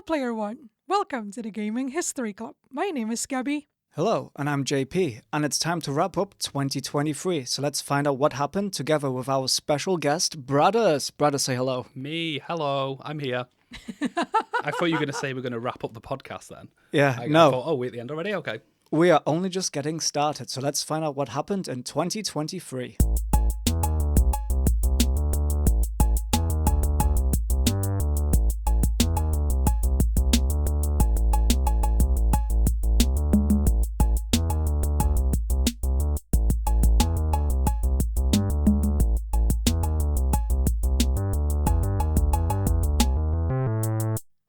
Player One. Welcome to the Gaming History Club. My name is Gaby. Hello, and I'm JP, and it's time to wrap up 2023. So let's find out what happened together with our special guest, Brothers. Brothers, say hello. Me, hello, I'm here. I thought you were going to say we're going to wrap up the podcast then. Yeah, I no, thought, we're at the end already? Okay. we are only just getting started. So let's find out what happened in 2023.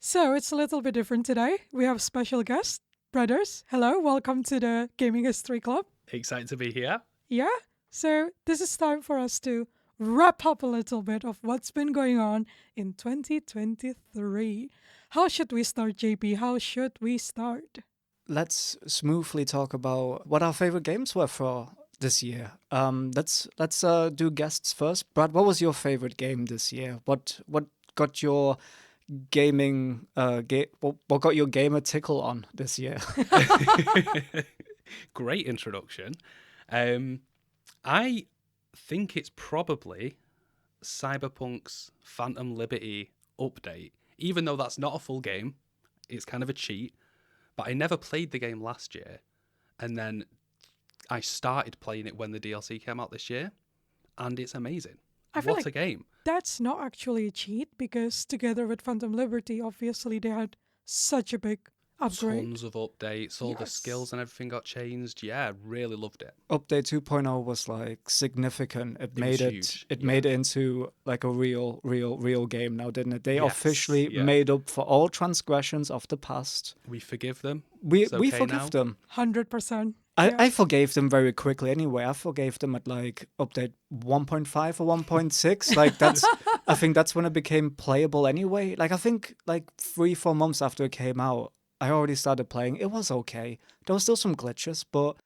So it's a little bit different today. We have special guest, Brothers. Hello, welcome to the Gaming History Club. Excited to be here. Yeah, so this is time for us to wrap up a little bit of what's been going on in 2023. How should we start, JP? How should we start? Let's smoothly talk about what our favorite games were for this year. Let's do guests first. Brad, what was your favorite game this year? What got your gaming what got your gamer tickle on this year? Great introduction. I think it's probably Cyberpunk's Phantom Liberty update. Even though that's not a full game, it's kind of a cheat. But I never played the game last year. And then I started playing it when the DLC came out this year. And it's amazing. I feel What a like game. that's not actually a cheat because together with Phantom Liberty, obviously they had such a big upgrade. Tons of updates, all the Yes. skills and everything got changed. Yeah, really loved it. Update 2.0 was like significant. It was made it huge, made it into like a real game now, didn't it? They Yes, officially yeah. made up for all transgressions of the past. We forgive them. We It's okay forgive now. them. 100%. I forgave them very quickly anyway. I forgave them at like update 1.5 or 1.6. Like I think that's when it became playable anyway. Like I think like 3-4 months after it came out, I already started playing. It was okay. There was still some glitches, but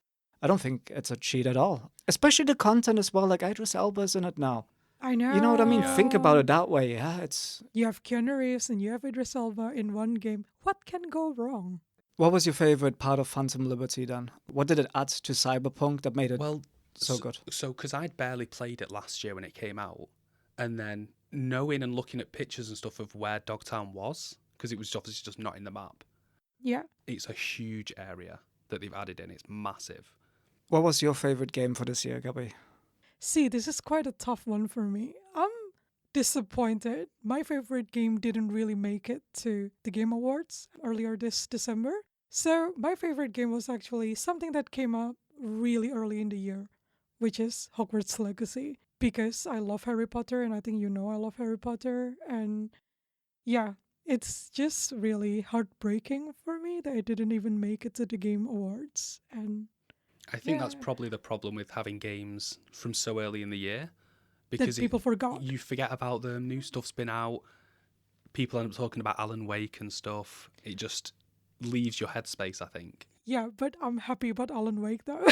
I don't think it's a cheat at all. Especially the content as well. Like Idris Elba's in it now. I know. You know what I mean? Think about it that way. Yeah, it's. You have Keanu Reeves and you have Idris Elba in one game. What can go wrong? What was your favorite part of Phantom Liberty then? What did it add to Cyberpunk that made it Well, so good? So, because I'd barely played it last year when it came out, and then knowing and looking at pictures and stuff of where Dogtown was, because it was obviously just not in the map, Yeah. it's a huge area that they've added in. It's massive. What was your favorite game for this year, Gaby? See, this is quite a tough one for me. I'm disappointed. My favorite game didn't really make it to the Game Awards earlier this December. So my favorite game was actually something that came up really early in the year, which is Hogwarts Legacy. Because I love Harry Potter and I think you know I love Harry Potter. And yeah, it's just really heartbreaking for me that I didn't even make it to the Game Awards. And I think that's Yeah. probably the problem with having games from so early in the year, that because people forgot. you forget about them. New stuff's been out. People end up talking about Alan Wake and stuff. It just leaves your headspace, I think. Yeah, but I'm happy about Alan Wake though.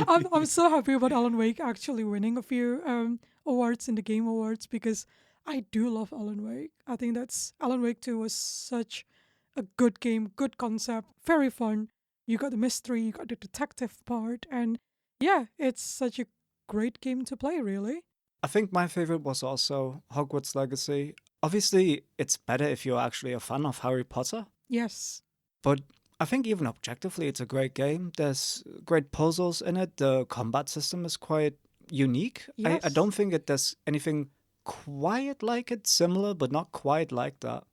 I'm so happy about Alan Wake actually winning a few awards in the Game Awards because I do love Alan Wake. I think that's Alan Wake 2 was such a good game, good concept, very fun. You got the mystery, you got the detective part, and yeah, it's such a great game to play, really. I think my favorite was also Hogwarts Legacy. Obviously, it's better if you're actually a fan of Harry Potter, Yes. but I think even objectively, it's a great game. There's great puzzles in it. The combat system is quite unique. I Yes. don't think there's anything quite like it, similar, but not quite like that.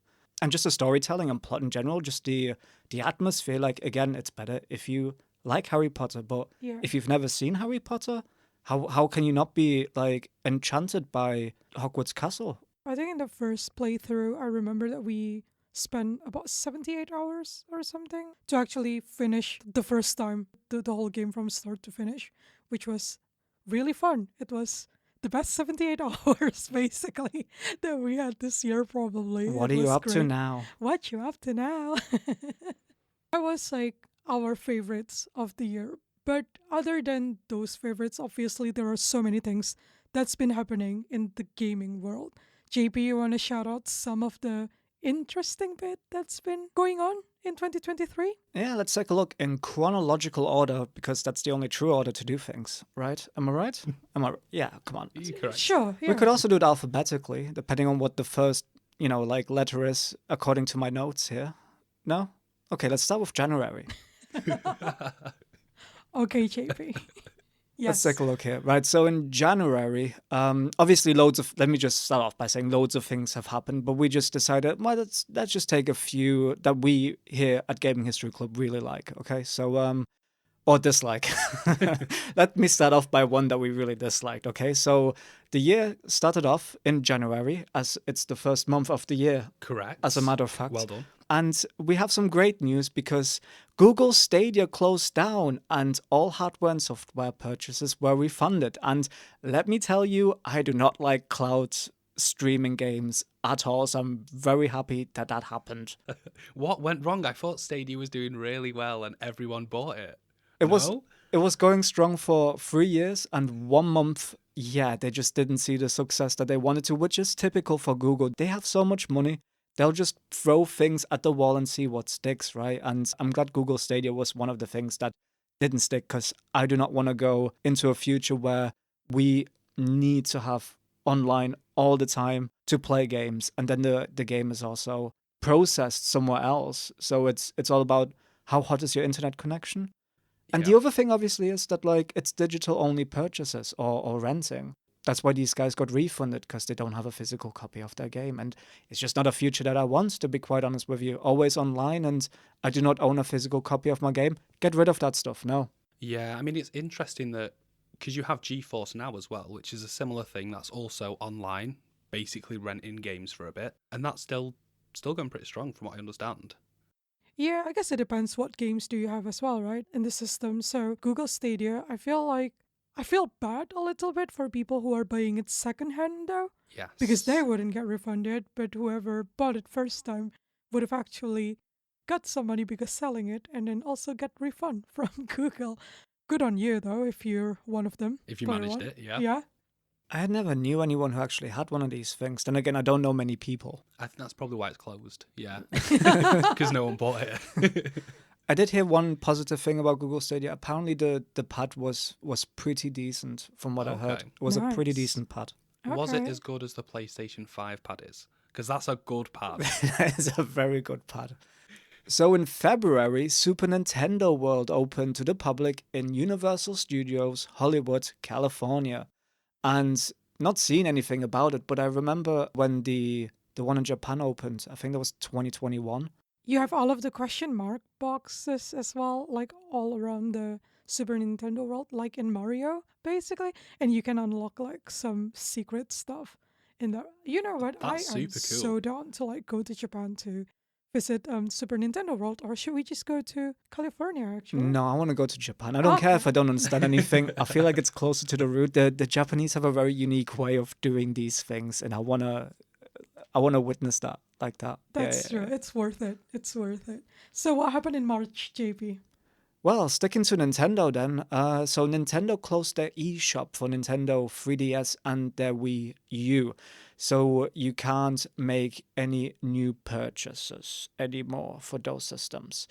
And just the storytelling and plot in general, just the atmosphere. Like again, it's better if you like Harry Potter, but Yeah. if you've never seen Harry Potter, how can you not be like enchanted by Hogwarts Castle? I think in the first playthrough, I remember that we spent about 78 hours or something to actually finish the first time, the whole game from start to finish, which was really fun. It was the best 78 hours, basically, that we had this year, probably. What It are you was up to great. now? What you up to now? That was like our favorites of the year. But other than those favorites, obviously, there are so many things that's been happening in the gaming world. JP, you want to shout out some of the interesting bit that's been going on in 2023? Yeah, let's take a look in chronological order because that's the only true order to do things, right? Am I right? Yeah, come on. You're correct. Sure, We yeah. could also do it alphabetically, depending on what the first, like letter is according to my notes here. No? Okay, let's start with January. Okay, JP. Let's Yes. take a look here. Right, so in January, obviously let me just start off by saying loads of things have happened, but we just decided, well, let's just take a few that we here at Gaming History Club really like, okay? So, or dislike. Let me start off by one that we really disliked, okay? So the year started off in January, as it's the first month of the year, Correct. as a matter of fact. Well done. And we have some great news because Google Stadia closed down and all hardware and software purchases were refunded. And let me tell you, I do not like cloud streaming games at all. So I'm very happy that that happened. What went wrong? I thought Stadia was doing really well and everyone bought it. It No? was going strong for 3 years and 1 month. Yeah, they just didn't see the success that they wanted to, which is typical for Google. They have so much money. They'll just throw things at the wall and see what sticks, right? And I'm glad Google Stadia was one of the things that didn't stick because I do not want to go into a future where we need to have online all the time to play games. And then the game is also processed somewhere else. So it's all about how hot is your internet connection? And Yeah. the other thing, obviously, is that like it's digital only purchases or renting. That's why these guys got refunded because they don't have a physical copy of their game. And it's just not a future that I want, to be quite honest with you. Always online, and I do not own a physical copy of my game. Get rid of that stuff, no. Yeah, I mean, it's interesting that because you have GeForce Now as well, which is a similar thing that's also online, basically renting games for a bit, and that's still going pretty strong from what I understand. Yeah, I guess it depends what games do you have as well, right? In the system. So Google Stadia, I feel bad a little bit for people who are buying it secondhand though, Yes. because they wouldn't get refunded, but whoever bought it first time would have actually got some money because selling it and then also get refund from Google. Good on you though, if you're one of them. If you player managed one. it, yeah. Yeah. I never knew anyone who actually had one of these things. Then again, I don't know many people. I think that's probably why it's closed. Yeah. Because no one bought it. I did hear one positive thing about Google Stadia. Apparently, the pad was pretty decent, from what I heard. Okay. It was a pretty Nice. decent pad. Was it Okay. as good as the PlayStation 5 pad is? Because that's a good pad. It's a very good pad. So in February, Super Nintendo World opened to the public in Universal Studios, Hollywood, California. And not seen anything about it, but I remember when the one in Japan opened, I think that was 2021. You have all of the question mark boxes as well, like all around the Super Nintendo world, like in Mario, basically. And you can unlock like some secret stuff in there. You know what? That's I am super cool. so down to like go to Japan to visit Super Nintendo World, or should we just go to California actually? No, I want to go to Japan. I don't care if I don't understand anything. I feel like it's closer to the root. The Japanese have a very unique way of doing these things, and I wanna witness that like that. Yeah, That's yeah, true. yeah. It's worth it. It's worth it. So what happened in March, JP? Well, sticking to Nintendo then. So Nintendo closed their eShop for Nintendo 3DS and their Wii U. So you can't make any new purchases anymore for those systems.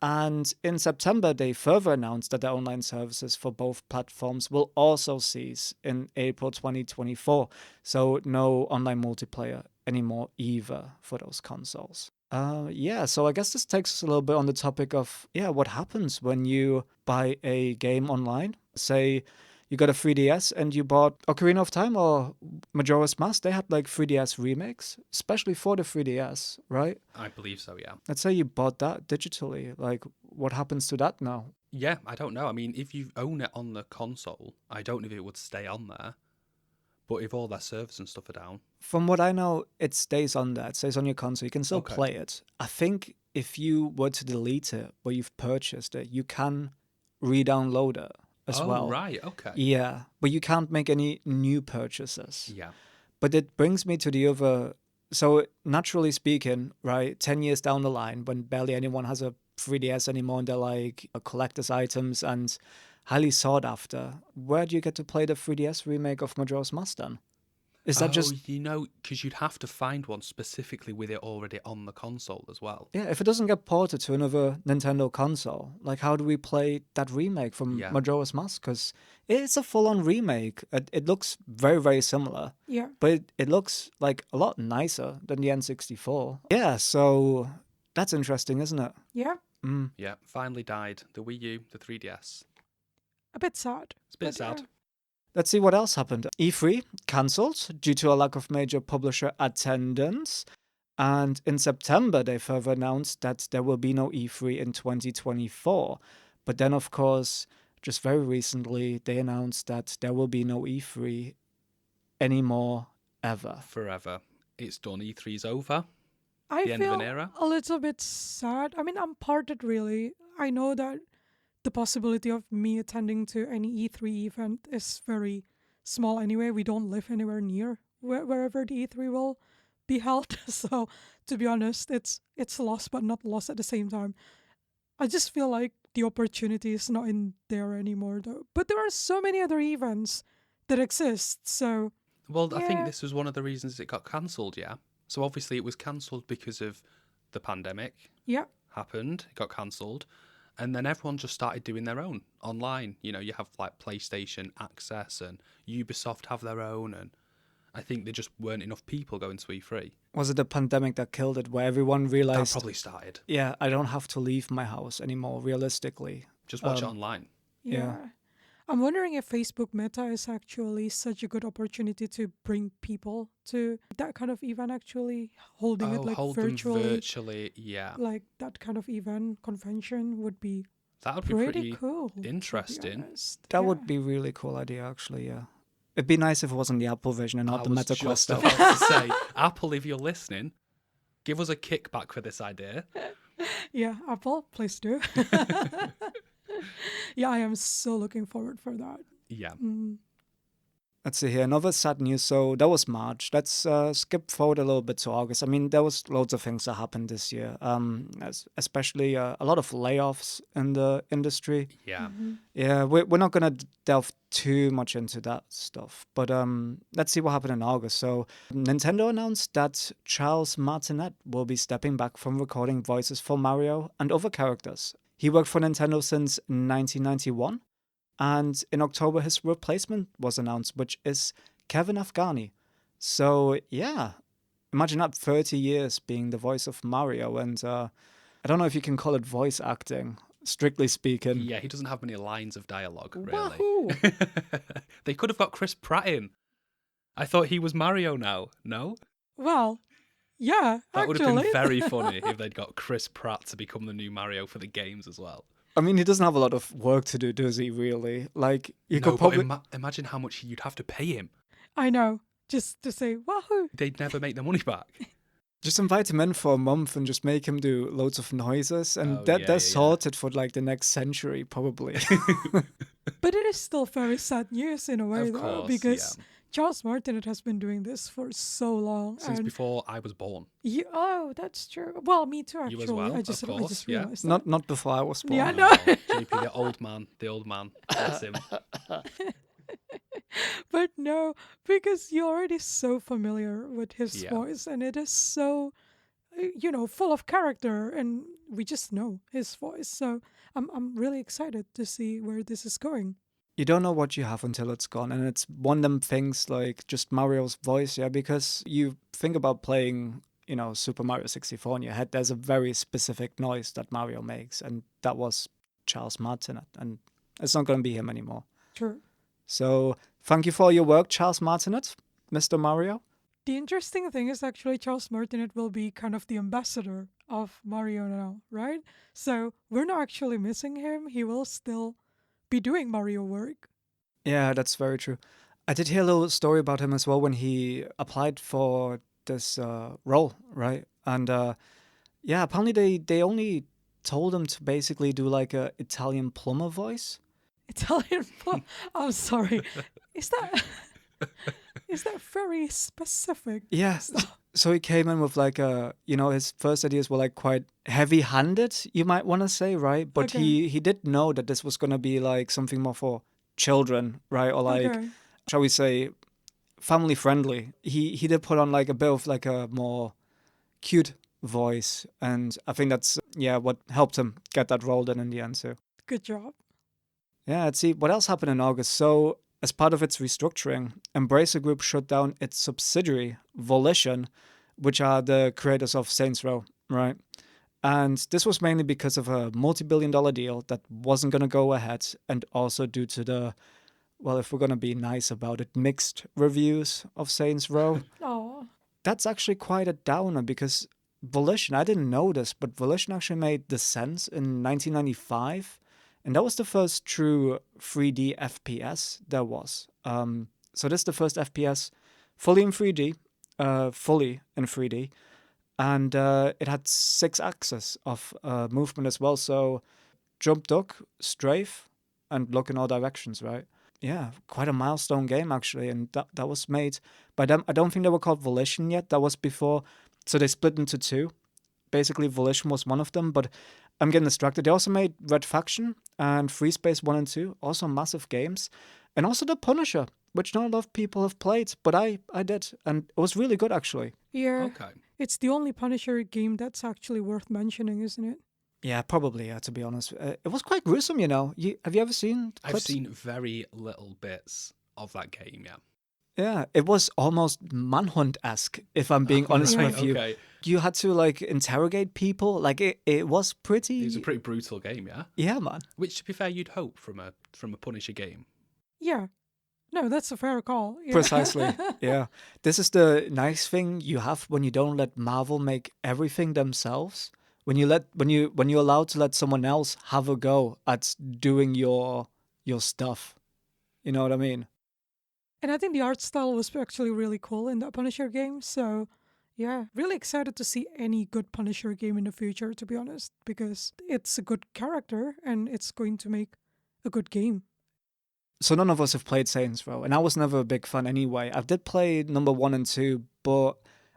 And in September, they further announced that their online services for both platforms will also cease in April 2024. So no online multiplayer anymore either for those consoles. Yeah, so I guess this takes us a little bit on the topic of, what happens when you buy a game online? Say you got a 3DS and you bought Ocarina of Time or Majora's Mask. They had like 3DS remakes, especially for the 3DS, right? I believe so, yeah. Let's say you bought that digitally. Like, what happens to that now? Yeah, I don't know. I mean, if you own it on the console, I don't know if it would stay on there. But if all their servers and stuff are down, From what I know, it stays on there. It stays on your console. You can still Okay. play it. I think if you were to delete it where you've purchased it, you can re-download it as well. right, okay. Yeah, but you can't make any new purchases. Yeah. But it brings me to the other. So naturally speaking, right, 10 years down the line, when barely anyone has a 3DS anymore and they're like collector's items and highly sought after, where do you get to play the 3DS remake of Majora's Mask then? Is that just... because you'd have to find one specifically with it already on the console as well. Yeah, if it doesn't get ported to another Nintendo console, like how do we play that remake from Yeah. Majora's Mask? Because it's a full-on remake. It looks very, very similar, Yeah. but it looks like a lot nicer than the N64. Yeah, so that's interesting, isn't it? Yeah. Mm. Yeah, finally died. The Wii U, the 3DS. A bit sad. It's a bit but, sad. Let's see what else happened. E3 cancelled due to a lack of major publisher attendance. And in September, they further announced that there will be no E3 in 2024. But then, of course, just very recently, they announced that there will be no E3 anymore ever. Forever. It's done. E3's over. I The end of feel an era. a little bit sad. I mean, I'm parted really. I know that the possibility of me attending to any E3 event is very small anyway. We don't live anywhere near wherever the E3 will be held. So, to be honest, it's lost, but not lost at the same time. I just feel like the opportunity is not in there anymore, though. But there are so many other events that exist. So, Well, I think Yeah. this was one of the reasons it got cancelled, yeah? So obviously it was cancelled because of the pandemic yeah, happened, it got cancelled, and then everyone just started doing their own online. You know, you have like PlayStation Access and Ubisoft have their own, and I think there just weren't enough people going to E3. Was it the pandemic that killed it, where everyone That realized, probably started. yeah, I don't have to leave my house anymore, realistically? Just watch it online. yeah. I'm wondering if Facebook Meta is actually such a good opportunity to bring people to that kind of event, actually holding it like hold virtually. them virtually, yeah. Like that kind of event convention would be That would be pretty pretty cool. to be interesting. honest. That Yeah. would be really cool idea, actually, yeah. It'd be nice if it wasn't the Apple version and not I the was Meta Quest just stuff. about to say, Apple, if you're listening, give us a kickback for this idea. Yeah, Apple, please do. Yeah, I am so looking forward for that. Yeah. Let's see here, another sad news. So that was March. Let's skip forward a little bit to August. I mean, there was loads of things that happened this year, especially a lot of layoffs in the industry. Yeah. Yeah, we're not going to delve too much into that stuff, but let's see what happened in August. So Nintendo announced that Charles Martinet will be stepping back from recording voices for Mario and other characters. He worked for Nintendo since 1991. And in October, his replacement was announced, which is Kevin Afghani. So, yeah, imagine that 30 years being the voice of Mario. And I don't know if you can call it voice acting, strictly speaking. Yeah, he doesn't have many lines of dialogue, really. Wahoo! They could have got Chris Pratt in. I thought he was Mario now. No? Well, yeah, That would have actually. been very funny if they'd got Chris Pratt to become the new Mario for the games as well. I mean, he doesn't have a lot of work to do, does he, really? Like, you No, could probably... but imagine how much you'd have to pay him. I know. Just to say, wahoo. They'd never make their money back. Just invite him in for a month and just make him do loads of noises, and Oh, they're yeah. sorted for like the next century, probably. But it is still very sad news in a way, Of though, course, because Charles Martinet has been doing this for so long. Since and before I was born. Oh, that's true. Well, me too, actually. You as well, I of just course, yeah. realized that. not before I was born. Yeah, no. JP, the old man. Bless him. But no, because you're already so familiar with his Yeah. voice, and it is so, full of character, and we just know his voice. So I'm really excited to see where this is going. You don't know what you have until it's gone, and it's one of them things like just Mario's voice, yeah, because you think about playing, Super Mario 64 in your head, there's a very specific noise that Mario makes, and that was Charles Martinet, and it's not going to be him anymore. True. So thank you for your work, Charles Martinet, Mr. Mario. The interesting thing is actually Charles Martinet will be kind of the ambassador of Mario now, right? So we're not actually missing him. He will still be doing Mario work. Yeah, that's very true. I did hear a little story about him as well when he applied for this role, right? And yeah, apparently they only told him to basically do like a Italian plumber voice. Italian plum. I'm sorry. Is that very specific? Yeah. So he came in with like his first ideas were like quite heavy-handed, you might want to say, right? But Okay. he did know that this was going to be like something more for children, right? Or like, Okay. shall we say, family friendly. He did put on like a bit of like a more cute voice, and I think that's what helped him get that role then in the end too. Good job. Yeah, let's see what else happened in August. So, as part of its restructuring, Embracer Group shut down its subsidiary, Volition, which are the creators of Saints Row, right? And this was mainly because of a multi-billion-dollar deal that wasn't going to go ahead, and also due to the, well, if we're going to be nice about it, mixed reviews of Saints Row. Oh, That's actually quite a downer because Volition, I didn't know this, but Volition actually made Descent in 1995. And that was the first true 3D FPS there was. So this is the first FPS fully in 3D, and it had 6 axes of movement as well. So jump, duck, strafe, and look in all directions, right? Yeah, quite a milestone game actually, and that was made by them. I don't think they were called Volition yet. That was before, so they split into 2. Basically, Volition was one of them, but I'm getting distracted. They also made Red Faction and Free Space 1 and 2, also massive games. And also The Punisher, which not a lot of people have played, but I did, and it was really good actually. yeah. Okay. It's the only Punisher game that's actually worth mentioning, isn't it? Yeah, probably, to be honest. It was quite gruesome, you know. Have you ever seen clips? I've seen very little bits of that game, yeah. Yeah, it was almost Manhunt-esque, if I'm being honest Right, with you. okay. You had to, like, interrogate people. Like, it was pretty... It was a pretty brutal game, yeah. Yeah, man. Which, to be fair, you'd hope from a Punisher game. Yeah. No, that's a fair call. Yeah. Precisely. Yeah. This is the nice thing you have when you don't let Marvel make everything themselves. When you're allowed to let someone else have a go at doing your stuff. You know what I mean? And I think the art style was actually really cool in that Punisher game. So, yeah, really excited to see any good Punisher game in the future, to be honest, because it's a good character and it's going to make a good game. So none of us have played Saints Row, and I was never a big fan anyway. I did play number 1 and 2, but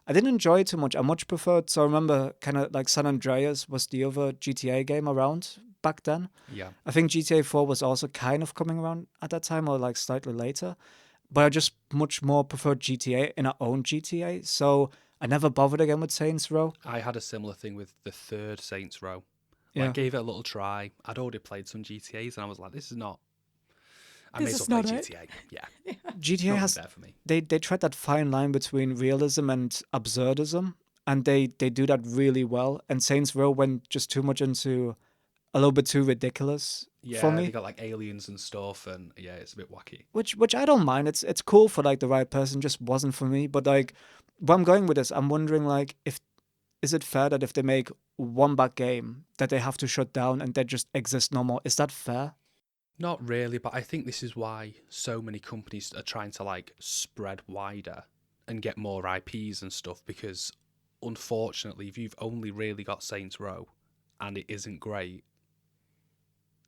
I didn't enjoy it too much. I much preferred, so I remember kind of like San Andreas was the other GTA game around back then. Yeah. I think GTA 4 was also kind of coming around at that time, or like slightly later. But I just much more preferred GTA in our own GTA, so I never bothered again with Saints Row. I had a similar thing with the third Saints Row. Yeah. I gave it a little try. I'd already played some GTAs, and I was like, this is not... I may This as is well not play it. GTA. Yeah. GTA Not has there for me. they tread that fine line between realism and absurdism, and they do that really well. And Saints Row went just too much into a little bit too ridiculous Yeah, for me, they got like aliens and stuff, and yeah, it's a bit wacky. which I don't mind. It's cool for like the right person, just wasn't for me. But like, where I'm going with this, I'm wondering like, if is it fair that if they make one bad game that they have to shut down and they just exist no more? Is that fair? Not really, but I think this is why so many companies are trying to like spread wider and get more IPs and stuff, because unfortunately, if you've only really got Saints Row and it isn't great,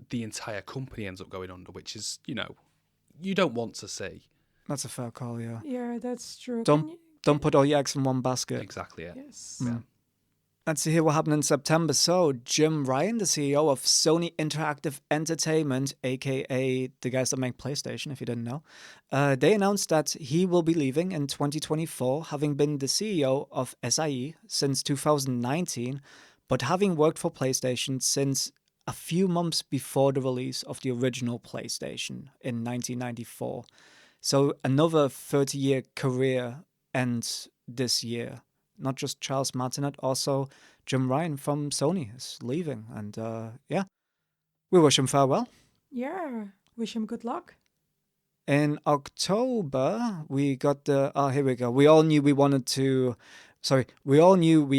the entire company ends up going under, which is, you don't want to see. That's a fair call, yeah. Yeah, that's true. Don't put all your eggs in one basket. Exactly it. Yes. Yeah. Let's see here what happened in September. So, Jim Ryan, the CEO of Sony Interactive Entertainment, aka the guys that make PlayStation, if you didn't know, they announced that he will be leaving in 2024, having been the CEO of SIE since 2019, but having worked for PlayStation since a few months before the release of the original PlayStation in 1994. So, another 30-year career ends this year. Not just Charles Martinet, also Jim Ryan from Sony is leaving. And yeah, we wish him farewell. Yeah. Wish him good luck. In October, we got the... Oh, here we go. We all knew we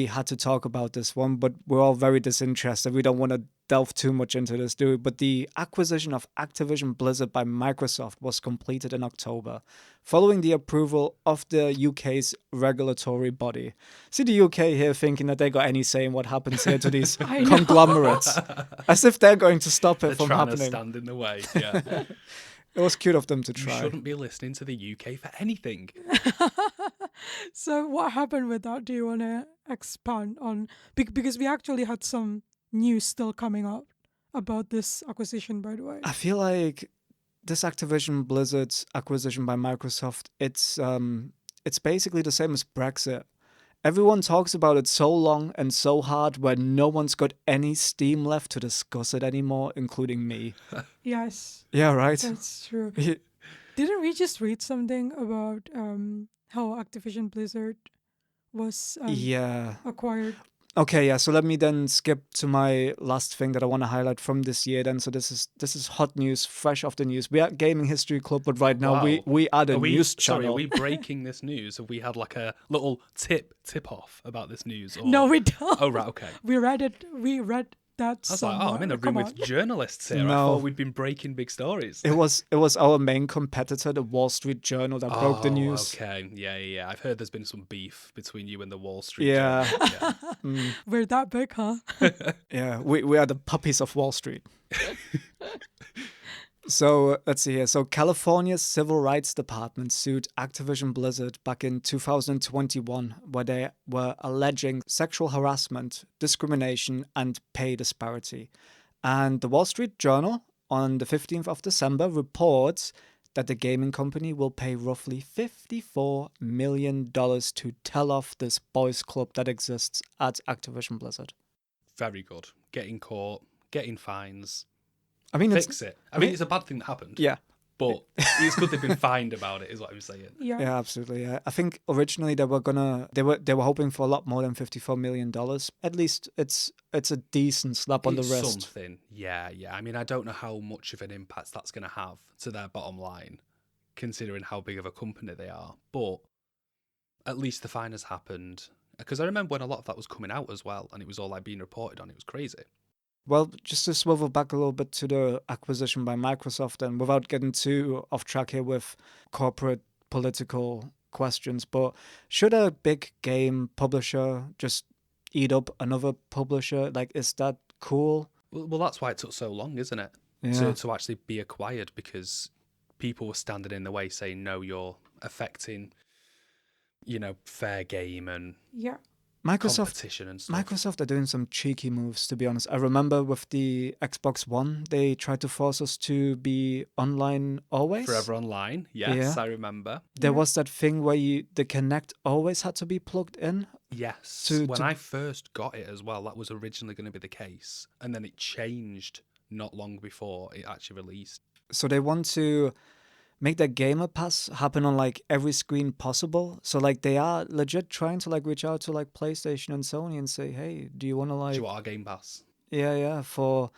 had to talk about this one, but we're all very disinterested. We don't want to delve too much into this, do we? But the acquisition of Activision Blizzard by Microsoft was completed in October, following the approval of the UK's regulatory body. See the UK here thinking that they got any say in what happens here to these I know. conglomerates, as if they're going to stop it They're from trying to happening. stand in the way. Yeah. It was cute of them to You try. shouldn't be listening to the UK for anything. So what happened with that? Do you want to expand on? Because we actually had some news still coming up about this acquisition, by the way. I feel like this Activision Blizzard's acquisition by Microsoft, it's basically the same as Brexit. Everyone talks about it so long and so hard when no one's got any steam left to discuss it anymore, including me. Yes, Yeah, right. that's true. Didn't we just read something about how Activision Blizzard was Yeah. acquired? Okay, yeah. So let me then skip to my last thing that I want to highlight from this year. Then, so this is hot news, fresh off the news. We are Gaming History Club, but right now Wow. we are the Are we, news sorry, are channel. we breaking this news? Have we had like a little tip off about this news? Or... No, we don't. Oh, right, okay. We read it. We read that I was somewhere. like, I'm in a room Come with on. journalists here. I No. thought we'd been breaking big stories. It was our main competitor, the Wall Street Journal, that broke the news. Okay. Yeah. I've heard there's been some beef between you and the Wall Street Yeah. Journal. Yeah. We're that big, huh? Yeah, we are the puppies of Wall Street. So let's see here. So California's Civil Rights Department sued Activision Blizzard back in 2021, where they were alleging sexual harassment, discrimination, and pay disparity. And the Wall Street Journal on the 15th of December reports that the gaming company will pay roughly $54 million to tell off this boys' club that exists at Activision Blizzard. Very good. Getting caught, getting fines, I mean, fix it. I mean, it's a bad thing that happened. Yeah. But it's good they've been fined about it, is what I'm saying. Yeah. Yeah, absolutely. Yeah. I think originally they were hoping for a lot more than $54 million. At least it's a decent slap on the It's wrist. something. Yeah. I mean, I don't know how much of an impact that's going to have to their bottom line, considering how big of a company they are. But at least the fine has happened. Because I remember when a lot of that was coming out as well, and it was all like being reported on. It was crazy. Well, just to swivel back a little bit to the acquisition by Microsoft, and without getting too off track here with corporate political questions, but should a big game publisher just eat up another publisher? Like, is that cool? Well, that's why it took so long, isn't it? Yeah. To actually be acquired, because people were standing in the way saying, no, you're affecting, fair game and Yeah. competition and stuff. Microsoft are doing some cheeky moves, to be honest. I remember with the Xbox One, they tried to force us to be online always. Forever online. Yes, Yeah. I remember. There Yeah. was that thing where the Kinect always had to be plugged in. Yes. To- when to- I first got it as well, that was originally going to be the case. And then it changed not long before it actually released. So they want to make that gamer pass happen on like every screen possible. So like they are legit trying to like reach out to like PlayStation and Sony and say, hey, do you want to Do like you want our Game Pass? yeah for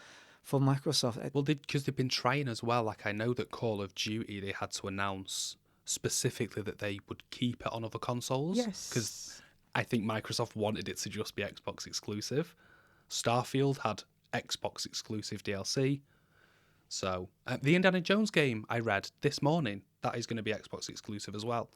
Microsoft? Well, because they've been trying as well. Like, I know that Call of Duty, they had to announce specifically that they would keep it on other consoles. Yes. Because I think Microsoft wanted it to just be Xbox exclusive. Starfield had Xbox exclusive DLC. So, the Indiana Jones game I read this morning, that is going to be Xbox exclusive as well.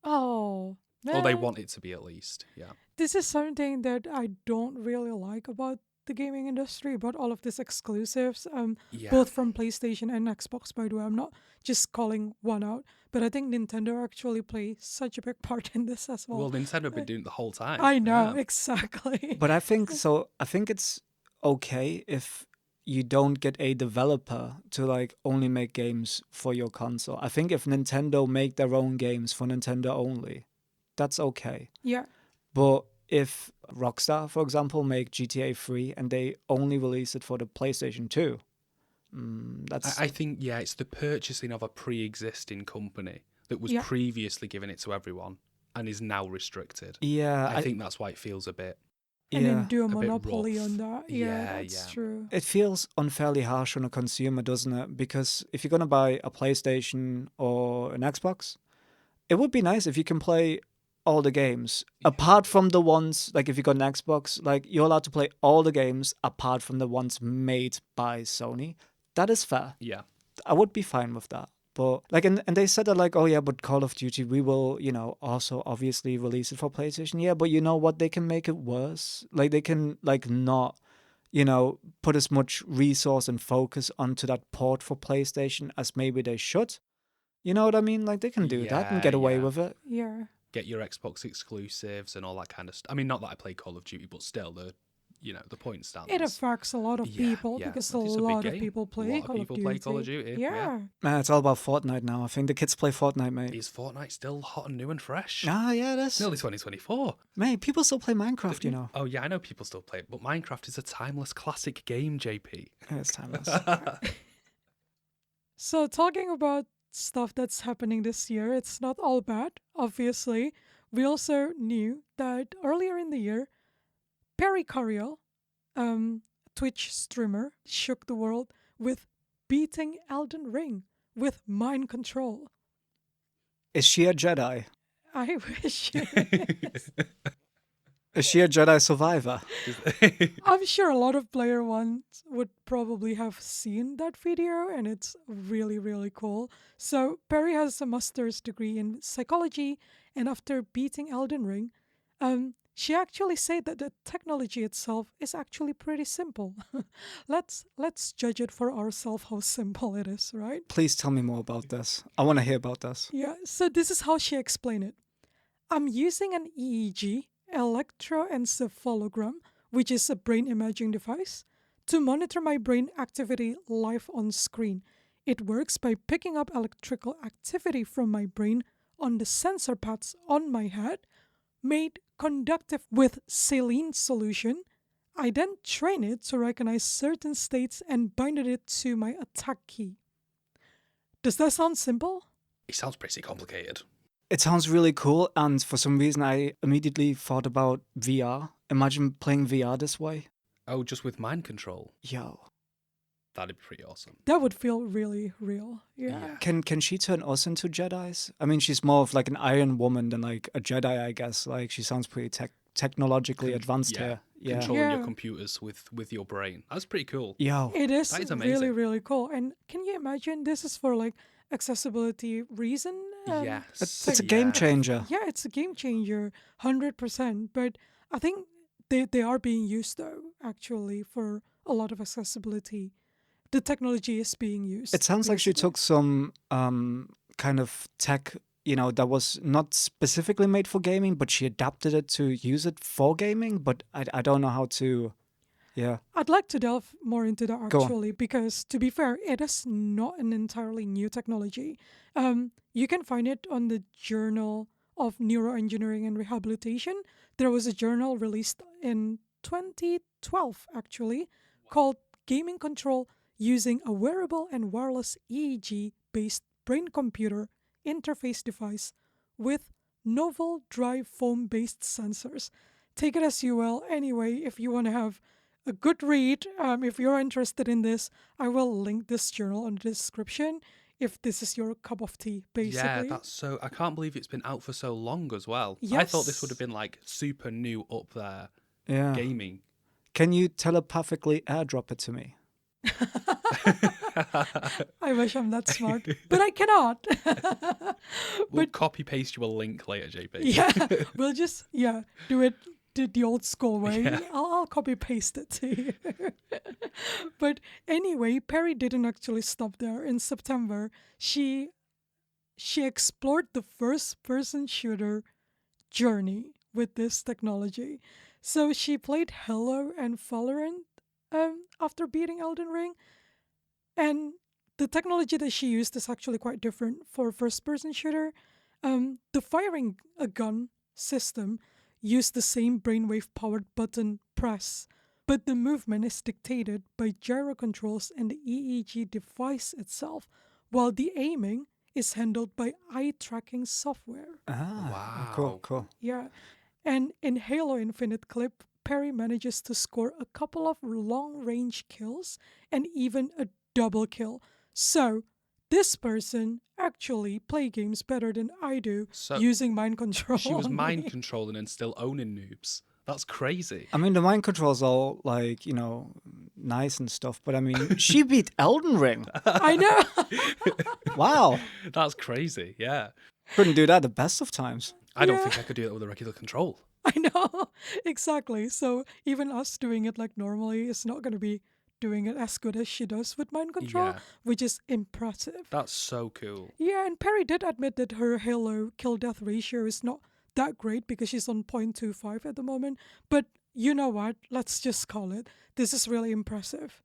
Oh. Or they man. want it to be at least, yeah. This is something that I don't really like about the gaming industry, about all of these exclusives, Yeah. both from PlayStation and Xbox, by the way. I'm not just calling one out, but I think Nintendo actually plays such a big part in this as well. Well, Nintendo have been doing it the whole time. I know, Yeah. exactly. But I think it's okay if you don't get a developer to like only make games for your console. I think if Nintendo make their own games for Nintendo only, that's okay. Yeah. But if Rockstar, for example, make GTA 3 and they only release it for the PlayStation 2, that's I think, yeah, it's the purchasing of a pre-existing company that was Yeah. previously giving it to everyone and is now restricted. yeah. I think that's why it feels a bit... And yeah. then do a bit monopoly rough. on that. Yeah, That's yeah. true. It feels unfairly harsh on a consumer, doesn't it? Because if you're gonna buy a PlayStation or an Xbox, it would be nice if you can play all the games apart from the ones like if you got an Xbox, like you're allowed to play all the games apart from the ones made by Sony. That is fair. Yeah. I would be fine with that. But like, and they said that like, oh yeah, but Call of Duty, we will, also obviously release it for PlayStation. Yeah, but you know what? They can make it worse. Like they can like not, put as much resource and focus onto that port for PlayStation as maybe they should. You know what I mean? Like they can do that and Yeah, get away yeah. with it. Yeah. Get your Xbox exclusives and all that kind of stuff. I mean, not that I play Call of Duty, but still, the point stands. It affects a lot of Yeah, people yeah. because a It's a big lot of game. people A play lot of Call of people Duty. play Call of Duty, yeah. It's all about Fortnite now. I think the kids play Fortnite, mate. Is Fortnite still hot and new and fresh? Ah, yeah, it It's is. nearly 2024. Mate, people still play Minecraft, you know. Oh, yeah, I know people still play it, but Minecraft is a timeless classic game, JP. Yeah, it's timeless. So, talking about stuff that's happening this year, it's not all bad, obviously. We also knew that earlier in the year, Perry Cariel, Twitch streamer, shook the world with beating Elden Ring with mind control. Is she a Jedi? I wish. Is she a Jedi survivor? I'm sure a lot of player ones would probably have seen that video, and it's really, really cool. So Perry has a master's degree in psychology, and after beating Elden Ring, she actually said that the technology itself is actually pretty simple. let's judge it for ourselves how simple it is, right? Please tell me more about this. I want to hear about this. Yeah. So this is how she explained it. I'm using an EEG, electroencephalogram, which is a brain imaging device, to monitor my brain activity live on screen. It works by picking up electrical activity from my brain on the sensor pads on my head, made conductive with saline solution. I then train it to recognize certain states and binded it to my attack key. Does that sound simple? It sounds pretty complicated. It sounds really cool, and for some reason I immediately thought about VR. Imagine playing VR this way. Oh, just with mind control? Yo. That'd be pretty awesome. That would feel really real. Yeah. Can she turn us into Jedis? I mean, she's more of like an Iron Woman than like a Jedi, I guess. Like, she sounds pretty technologically advanced here. Yeah. Controlling Yeah. your computers with your brain. That's pretty cool. Yo. It is, That is really, amazing. really cool. And can you imagine this is for like accessibility reason? Yes. It's a game changer. Yeah, it's a game changer, 100%. But I think they are being used though, actually, for a lot of accessibility. The technology is being used. It sounds like she basically. took some kind of tech, that was not specifically made for gaming, but she adapted it to use it for gaming. But I don't know how to, yeah. I'd like to delve more into that Go on. actually, because to be fair, it is not an entirely new technology. You can find it on the Journal of Neuroengineering and Rehabilitation. There was a journal released in 2012 actually called Gaming Control Using a Wearable and Wireless EEG based brain computer interface device with novel dry foam based sensors. Take it as you will. Anyway, if you want to have a good read, if you're interested in this, I will link this journal in the description if this is your cup of tea, basically. Yeah, I can't believe it's been out for so long as well. I thought this would have Yes. been like super new up there Yeah. gaming. Can you telepathically airdrop it to me? I wish I'm that smart, but I cannot. We'll copy paste you a link later, JP. Yeah, we'll just do it the old school way. I'll copy paste it to you. But anyway, Perry didn't actually stop there. In September, she explored the first person shooter journey with this technology. So she played Halo and Valorant after beating Elden Ring, and the technology that she used is actually quite different for first person shooter. The firing a gun system used the same brainwave powered button press, but the movement is dictated by gyro controls and the EEG device itself, while the aiming is handled by eye tracking software. Ah, Wow. cool. Yeah. And in Halo Infinite clip, Perry manages to score a couple of long range kills and even a double kill. So, this person actually play games better than I do So using mind control. she was on mind me. controlling and still owning noobs. That's crazy. I mean, the mind control's all like, nice and stuff, but I mean, she beat Elden Ring. I know. Wow. That's crazy. Yeah. Couldn't do that the best of times. I don't Yeah. think I could do that with a regular control. I know. Exactly. So, even us doing it like normally is not going to be doing it as good as she does with mind control, Yeah. which is impressive. That's so cool. Yeah, and Perry did admit that her Halo kill death ratio is not that great because she's on 0.25 at the moment. But you know what? Let's just call it. This is really impressive.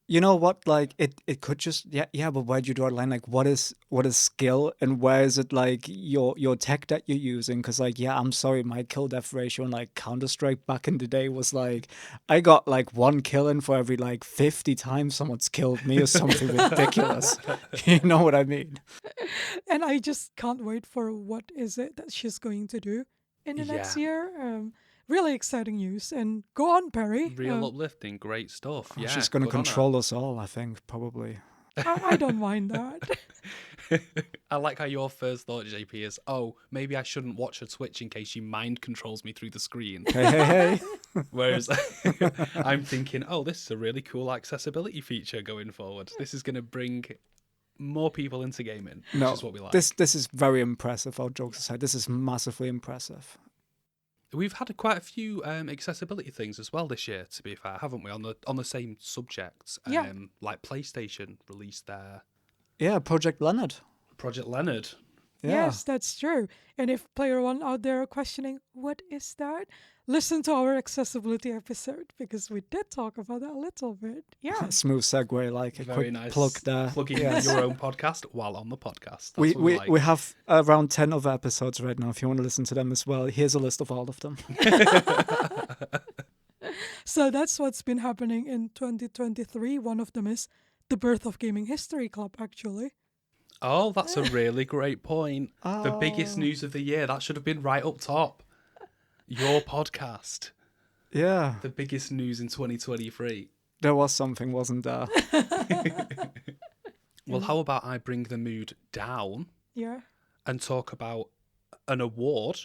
You know what? Like it could just yeah. But where do you draw the line? Like what is skill and where is it like your tech that you're using? Because like yeah, I'm sorry, my kill death ratio in like Counter Strike back in the day was like I got like 1 kill in for every like 50 times someone's killed me or something ridiculous. You know what I mean? And I just can't wait for what is it that she's going to do in the next Yeah. year. Really exciting news. And go on, Perry. Real uplifting, great stuff. Oh, Yeah, she's gonna good on her. control us all. I think probably. I don't mind that. I like how your first thought, JP, is, oh, maybe I shouldn't watch her Twitch in case she mind controls me through the screen. Hey. Whereas I'm thinking, oh, this is a really cool accessibility feature going forward. This is going to bring more people into gaming, which No, is what we like. this is very impressive. All jokes aside, this is massively impressive. We've had quite a few accessibility things as well this year, to be fair, haven't we? On the same subjects. Yeah. Like PlayStation released their Yeah, Project Leonard. Project Leonard. Yeah. Yes, that's true. And if player one out there are questioning, what is that? Listen to our accessibility episode because we did talk about that a little bit. Yeah. Smooth segue, like a Very quick nice. plug there. Plugging Yes. your own podcast while on the podcast. That's We, what we, like. we have around 10 other episodes right now. If you want to listen to them as well, here's a list of all of them. So that's what's been happening in 2023. One of them is the birth of Gaming History Club, actually. Oh, that's a really great point. The biggest Oh. news of the year. That should have been right up top. Your podcast. Yeah, The biggest news in 2023. there was something, wasn't there? Well, how about I bring the mood down Yeah. and talk about an award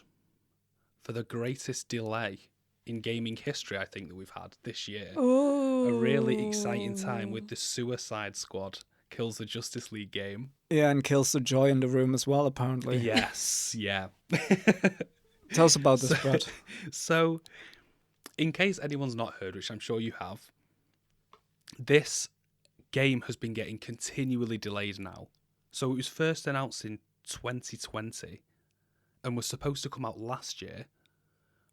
for the greatest delay in gaming history, I think, that we've had this year. Oh. A really exciting time with the Suicide Squad kills the Justice League game. Yeah, and kills the joy in the room as well, apparently. Yes, yeah. Tell us about this, Brad. So, in case anyone's not heard, which I'm sure you have, this game has been getting continually delayed now. So it was first announced in 2020 and was supposed to come out last year,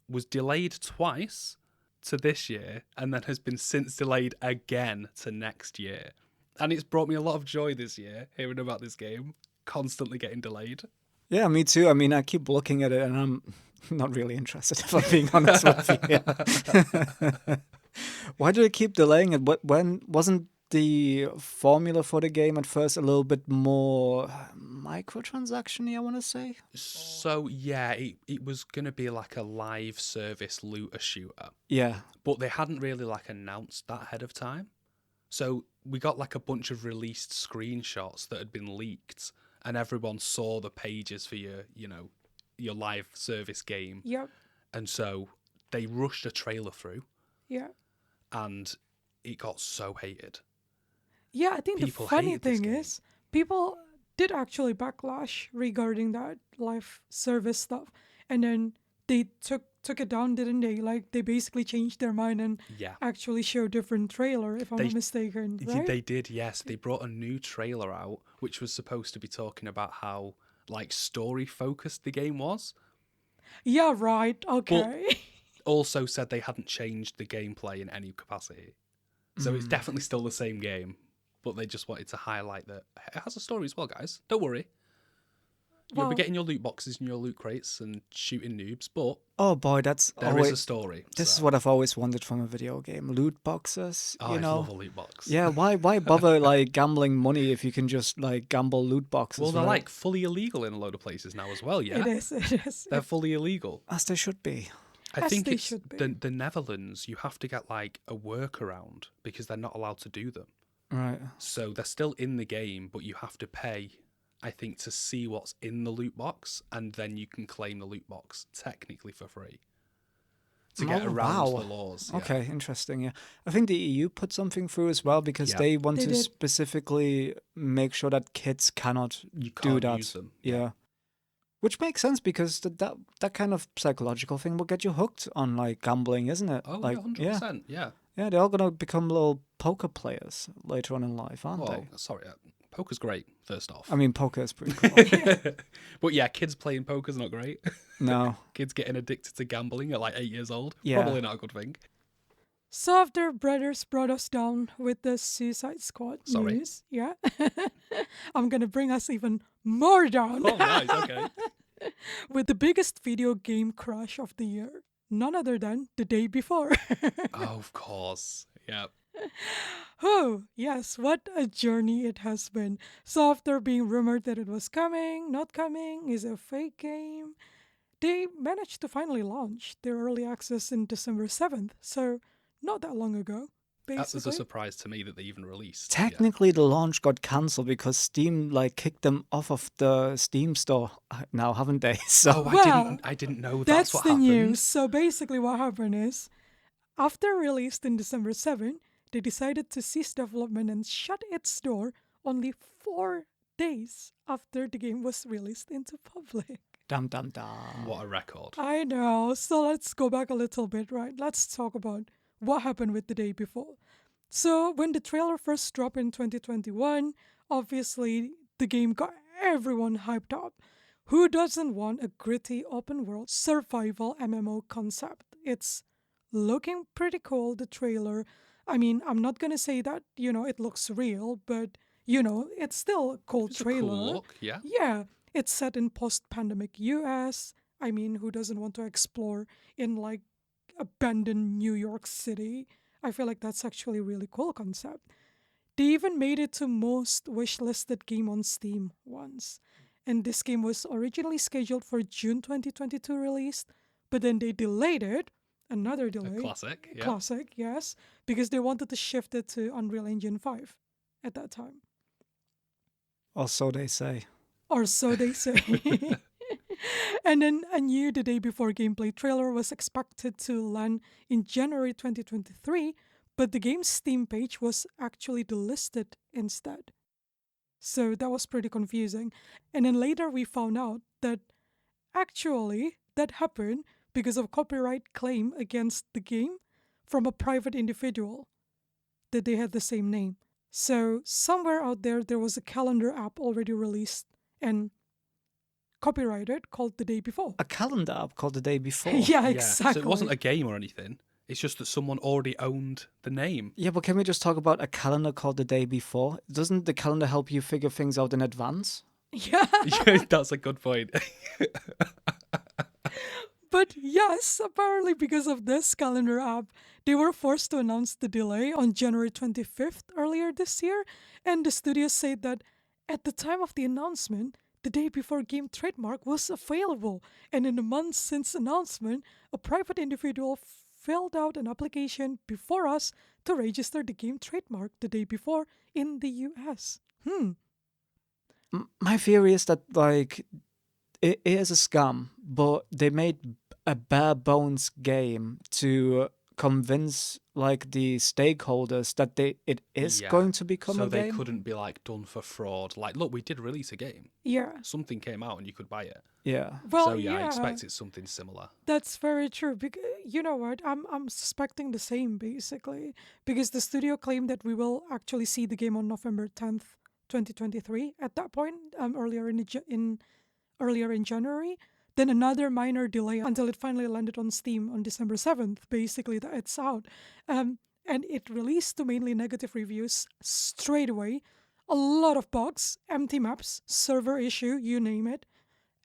was delayed twice to this year, and then has been since delayed again to next year. And it's brought me a lot of joy this year, hearing about this game, constantly getting delayed. Yeah, me too. I mean, I keep looking at it and I'm not really interested, if I'm being honest with you. Why do they keep delaying it? When wasn't the formula for the game at first a little bit more microtransaction-y, I want to say? So, yeah, it was going to be like a live service looter shooter. Yeah. But they hadn't really like announced that ahead of time. So we got like a bunch of released screenshots that had been leaked, and everyone saw the pages for your live service game. Yep. And so they rushed a trailer through, Yeah. and it got so hated. Yeah, I think People the funny hated this thing game. is, people did actually backlash regarding that live service stuff, and then they took it down, didn't they? Like they basically changed their mind and Yeah. actually showed different trailer, if I'm They- not mistaken, right? They did, yes. They brought a new trailer out, which was supposed to be talking about how like story focused the game was. Yeah, right. Okay. Also said they hadn't changed the gameplay in any capacity. So it's definitely still the same game, but they just wanted to highlight that it has a story as well, guys. Don't worry. You'll be Well- getting your loot boxes and your loot crates and shooting noobs, but Oh boy, there is always, a story. this is so- what I've always wanted from a video game. Loot boxes, Oh, you I know? love a loot box. Yeah, why bother like gambling money if you can just like gamble loot boxes? Well, they're right? like fully illegal in a load of places now as well, yeah? It is. It is. They're fully illegal. As they should be. I As think they it's should be. the Netherlands, you have to get like a workaround because they're not allowed to do them. Right. So they're still in the game, but you have to pay, I think, to see what's in the loot box, and then you can claim the loot box technically for free to get Oh, around wow. the laws. yeah. Okay, interesting. Yeah, I think the EU put something through as well because Yeah. they want They to did. specifically make sure that kids cannot You do can't that. use them. Yeah. Which makes sense because that kind of psychological thing will get you hooked on like gambling, isn't it? Oh, like, yeah, 100%. Yeah. yeah, they're all gonna become little poker players later on in life, aren't Well, they? sorry, Poker's great, first off. I mean, poker is pretty cool. But yeah, kids playing poker's not great. No. Kids getting addicted to gambling at like 8 years old. Yeah. Probably not a good thing. So after Brothers brought us down with the Suicide Squad Sorry. news, yeah, I'm gonna bring us even more down Oh, nice. Okay. with the biggest video game crash of the year. None other than The Day Before. Oh, of course. Yeah. Oh, yes, what a journey it has been. So after being rumored that it was coming, not coming, is a fake game, they managed to finally launch their early access in December 7th. So not that long ago, That was a basically. surprise to me that they even released. Yeah. Technically, the launch got cancelled because Steam like kicked them off of the Steam store now, haven't they? So Oh, Well, I didn't know That's what the happened. news. So basically what happened is, after released in December 7, they decided to cease development and shut its door only 4 days after the game was released into public. dum dum dum. What a record. I know. So let's go back a little bit, right? Let's talk about what happened with The Day Before. So when the trailer first dropped in 2021, obviously the game got everyone hyped up. Who doesn't want a gritty open world survival MMO concept? It's looking pretty cool, the trailer. I mean, I'm not gonna say that, it looks real, but it's still a cool It's a trailer. cool look, yeah. Yeah, it's set in post-pandemic US. I mean, who doesn't want to explore in like abandoned New York City? I feel like that's actually a really cool concept. They even made it to most wishlisted game on Steam once. And this game was originally scheduled for June 2022 release, but then they delayed it. Another A delay. classic, yeah. Classic, yes. Because they wanted to shift it to Unreal Engine 5 at that time. Or so they say. Or so they say. And then a new The Day Before gameplay trailer was expected to land in January 2023, but the game's Steam page was actually delisted instead. So that was pretty confusing. And then later we found out that actually that happened because of copyright claim against the game from a private individual that they had the same name. So somewhere out there was a calendar app already released and copyrighted called The Day Before. A calendar app called The Day Before. Yeah, Yeah. exactly. So it wasn't a game or anything. It's just that someone already owned the name. Yeah, but can we just talk about a calendar called The Day Before? Doesn't the calendar help you figure things out in advance? Yeah. Yeah, that's a good point. But yes, apparently because of this calendar app, they were forced to announce the delay on January 25th earlier this year. And the studio said that at the time of the announcement, The Day Before game trademark was available. And in the months since announcement, a private individual filled out an application before us to register the game trademark The Day Before in the US. My theory is that, like, it is a scam, but they made a bare bones game to convince, like, the stakeholders that it is Yeah. going to become So a they game. couldn't be like done for fraud. Like, look, we did release a game. Yeah. Something came out and you could buy it. Yeah. Well, So yeah, I expect it's something similar. That's very true. You know what? I'm suspecting the same basically because the studio claimed that we will actually see the game on November 10th, 2023. At that point, earlier in January, then another minor delay until it finally landed on Steam on December 7th. Basically, that it's out, and it released to mainly negative reviews straight away. A lot of bugs, empty maps, server issue, you name it.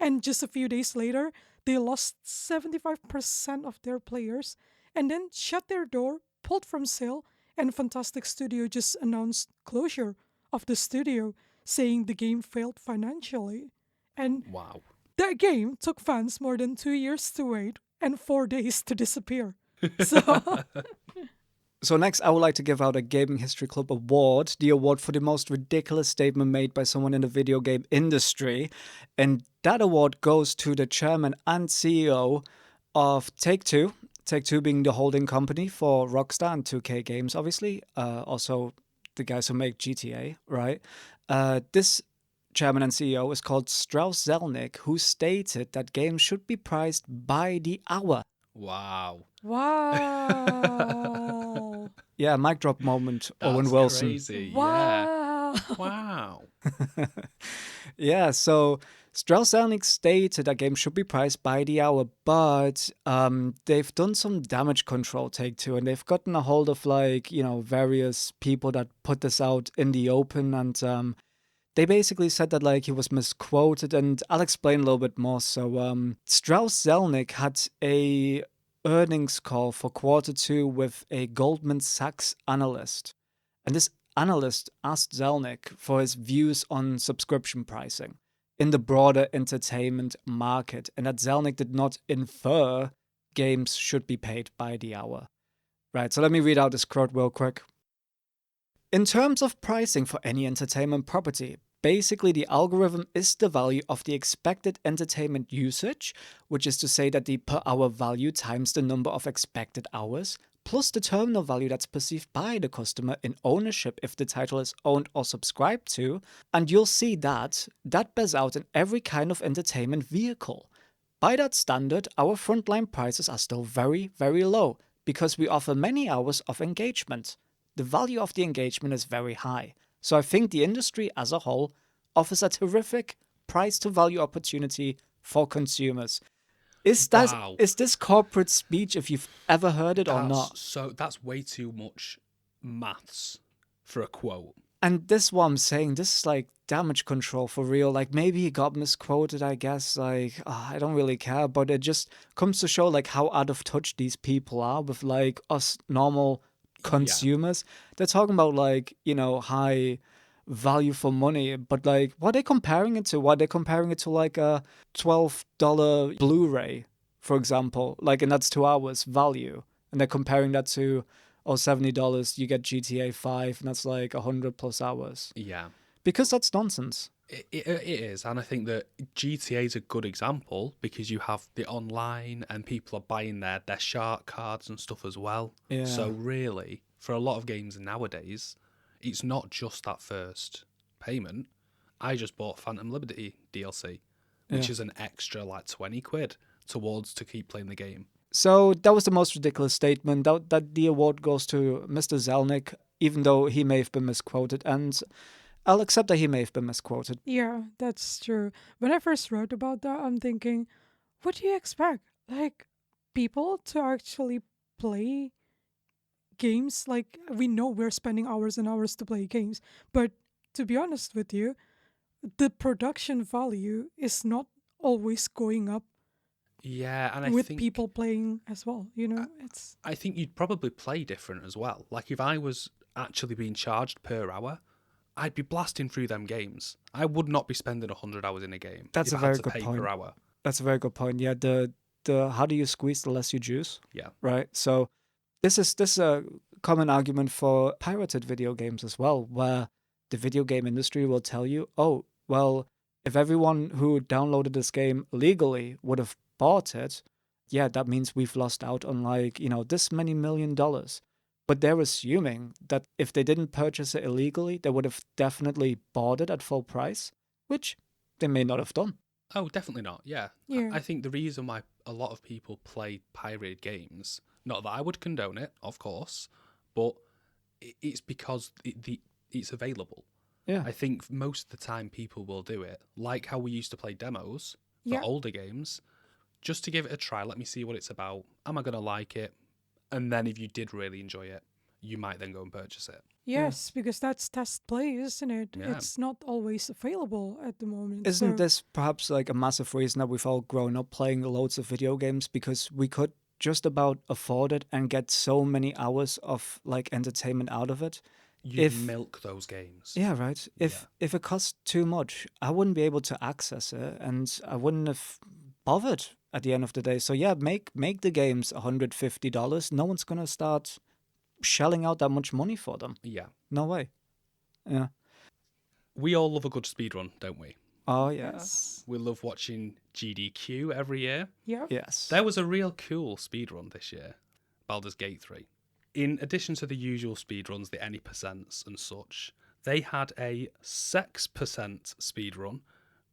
And just a few days later, they lost 75% of their players and then shut their door, pulled from sale, and Fantastic Studio just announced closure of the studio, saying the game failed financially. And Wow. that game took fans more than 2 years to wait and 4 days to disappear. So, So next, I would like to give out a Gaming History Club award, the award for the most ridiculous statement made by someone in the video game industry. And that award goes to the chairman and CEO of Take-Two. Take-Two being the holding company for Rockstar and 2K Games, obviously. Also, the guys who make GTA, right? This chairman and CEO is called Strauss Zelnick, who stated that games should be priced by the hour. Wow. wow. Yeah, mic drop moment, Owen That's Wilson. crazy. Yeah. Wow. Wow. Yeah, so Strauss Zelnick stated that game should be priced by the hour, but they've done some damage control, Take-Two, and they've gotten a hold of various people that put this out in the open, and they basically said that he was misquoted, and I'll explain a little bit more. So Strauss Zelnick had a earnings call for Q2 with a Goldman Sachs analyst, and this analyst asked Zelnick for his views on subscription pricing in the broader entertainment market, and that Zelnick did not infer games should be paid by the hour. Right, so let me read out this quote real quick. In terms of pricing for any entertainment property, basically the algorithm is the value of the expected entertainment usage, which is to say that the per hour value times the number of expected hours, plus the terminal value that's perceived by the customer in ownership if the title is owned or subscribed to, and you'll see that bears out in every kind of entertainment vehicle. By that standard, our frontline prices are still very, very low because we offer many hours of engagement. The value of the engagement is very high. So I think the industry as a whole offers a terrific price to value opportunity for consumers. Wow. Is this corporate speech, if you've ever heard it or not? That's way too much maths for a quote. And this is what I'm saying. This is like damage control for real. Like maybe he got misquoted, I guess. I don't really care, but it just comes to show like how out of touch these people are with like us normal consumers. They're talking about high value for money, but like what are they comparing it to? What they're comparing it to like a $12 Blu-ray, for example, and that's 2 hours value, and they're comparing that to $70 you get GTA 5, and that's like 100 plus hours. Yeah, because that's nonsense. It is, and I think that GTA is a good example because you have the online and people are buying their shark cards and stuff as well. Yeah. So really, for a lot of games nowadays, it's not just that first payment. I just bought Phantom Liberty DLC, which is an extra like 20 quid towards to keep playing the game. So that was the most ridiculous statement. That the award goes to Mr. Zelnick, even though he may have been misquoted, and I'll accept that he may have been misquoted. Yeah, that's true. When I first wrote about that, I'm thinking, what do you expect? Like, people to actually play games? Like, we know we're spending hours and hours to play games, but to be honest with you, the production value is not always going up. Yeah, and I with think people playing as well, it's. I think you'd probably play different as well. Like if I was actually being charged per hour, I'd be blasting through them games. I would not be spending 100 hours in a game. That's if a I had very to good pay point. per hour. That's a very good point. Yeah, the how do you squeeze the less you juice? Yeah. Right. So this is a common argument for pirated video games as well, where the video game industry will tell you, oh, well, if everyone who downloaded this game legally would have bought it, yeah, that means we've lost out on this many $1 million. But they're assuming that if they didn't purchase it illegally, they would have definitely bought it at full price, which they may not have done. Oh, definitely not. Yeah. Yeah. I think the reason why a lot of people play pirated games, not that I would condone it, of course, but it's because it's available. Yeah. I think most of the time people will do it, like how we used to play demos for older games, just to give it a try. Let me see what it's about. Am I going to like it? And then if you did really enjoy it, you might then go and purchase it. Yes, because that's test play, isn't it? Yeah. It's not always available at the moment. Isn't so- this perhaps like a massive reason that we've all grown up playing loads of video games, because we could just about afford it and get so many hours of entertainment out of it? You milk those games. Yeah, right. If it costs too much, I wouldn't be able to access it, and I wouldn't have bothered at the end of the day. So yeah, make the games $150. No one's gonna start shelling out that much money for them. Yeah. No way. Yeah. We all love a good speedrun, don't we? Oh yeah. Yes. We love watching GDQ every year. Yeah. Yes. There was a real cool speedrun this year, Baldur's Gate 3. In addition to the usual speedruns, the any percents and such, they had a sex percent speedrun,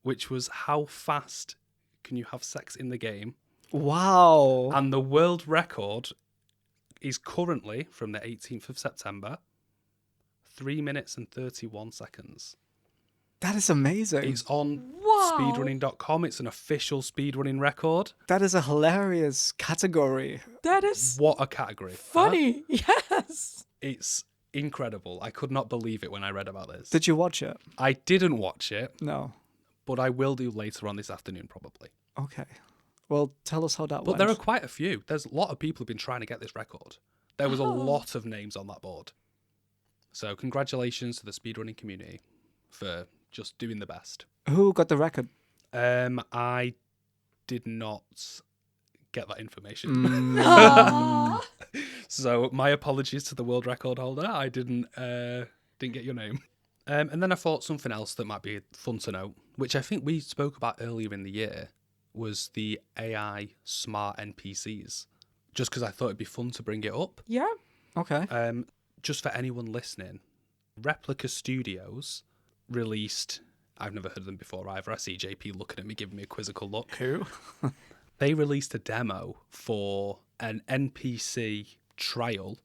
which was how fast can you have sex in the game. Wow. And the world record is currently, from the 18th of September, 3 minutes and 31 seconds. That is amazing. It's on Wow. speedrunning.com. It's an official speedrunning record. That is a hilarious category. That is What a category. huh? funny. Yes. It's incredible. I could not believe it when I read about this. Did you watch it? I didn't watch it, No. but I will do later on this afternoon probably. Okay. Well, tell us how that But went. there are quite a few. There's a lot of people who've been trying to get this record. There was a lot of names on that board. So congratulations to the speedrunning community for just doing the best. Who got the record? I did not get that information. Mm. Aw. So my apologies to the world record holder. I didn't get your name. And then I thought something else that might be fun to note, which I think we spoke about earlier in the year, was the AI smart NPCs. Just because I thought it'd be fun to bring it up. Yeah. Okay. Just for anyone listening, Replica Studios released, I've never heard of them before either. I see JP looking at me, giving me a quizzical look. Who? They released a demo for an NPC trial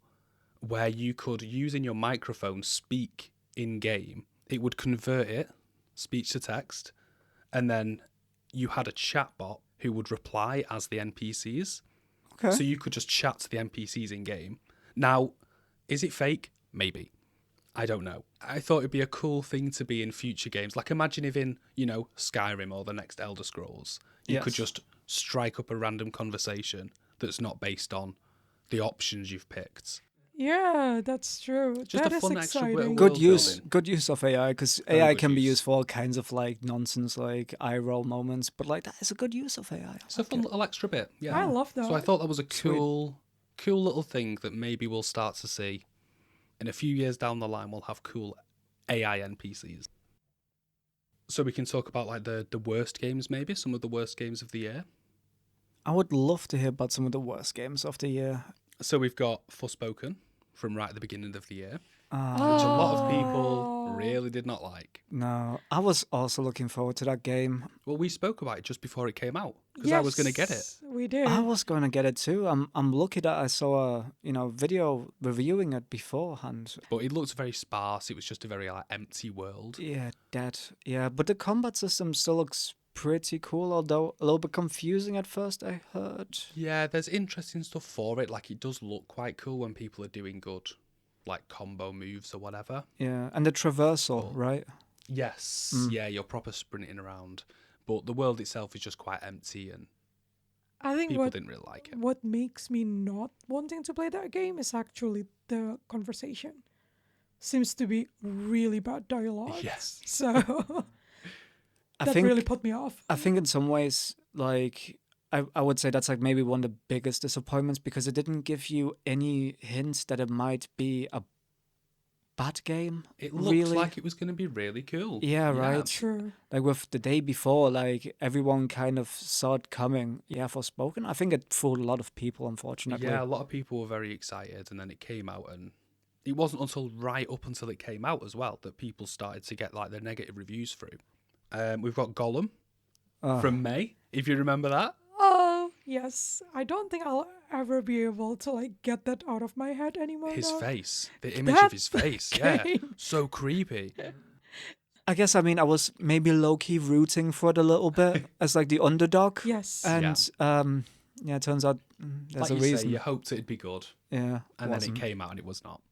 where you could, using your microphone, speak in game. It would convert it, speech to text, and then you had a chatbot who would reply as the NPCs. Okay. So you could just chat to the NPCs in game. Now, is it fake? Maybe. I don't know. I thought it'd be a cool thing to be in future games. Like imagine if in, Skyrim or the next Elder Scrolls, you could Yes. just strike up a random conversation that's not based on the options you've picked. Yeah, that's true. Just That a is fun extra exciting. world Good use. building. Good use of AI, because Very AI good can be use. used for all kinds of like nonsense, like eye roll moments. But like that is a good use of AI. It's a fun little extra bit. Yeah. I love that. So I thought that was a Sweet. cool little thing that maybe we'll start to see in a few years down the line. We'll have cool AI NPCs. So we can talk about like the worst games, maybe some of the worst games of the year. I would love to hear about some of the worst games of the year. So we've got Forspoken from right at the beginning of the year, Uh, which a lot of people Oh. really did not like. No, I was also looking forward to that game. Well, we spoke about it just before it came out because I was going to get it. Yes, We did. I was going to get it too. I'm lucky that I saw a video reviewing it beforehand. But it looked very sparse. It was just a very like empty world. Yeah, but the combat system still looks pretty cool, although a little bit confusing at first, I heard. Yeah, there's interesting stuff for it. Like, it does look quite cool when people are doing good, like, combo moves or whatever. Yeah, and the traversal, Cool. right? Yes, yeah, you're proper sprinting around. But the world itself is just quite empty and I think people didn't really like it. what makes me not wanting to play that game is actually the conversation. Seems to be really bad dialogue. Yes. So I that think really put me off. I think in some ways, like I would say that's like maybe one of the biggest disappointments, because it didn't give you any hints that it might be a bad game. It looked really. like it was going to be really cool. Yeah, right. True. Like with the day before, like everyone kind of saw it coming. Yeah, Forspoken. I think it fooled a lot of people, unfortunately. Yeah, a lot of people were very excited, and then it came out, and it wasn't until right up until it came out as well that people started to get like their negative reviews through. We've got Gollum from May, if you remember that. Oh, yes. I don't think I'll ever be able to like get that out of my head anymore. His now. face, the image That of his face, yeah, game. so creepy. I guess, I mean, I was maybe low-key rooting for it a little bit as like the underdog. Yes. And yeah, it turns out there's Like a you reason. say, you hoped it'd be good, Yeah, and then wasn't. it came out and it was not.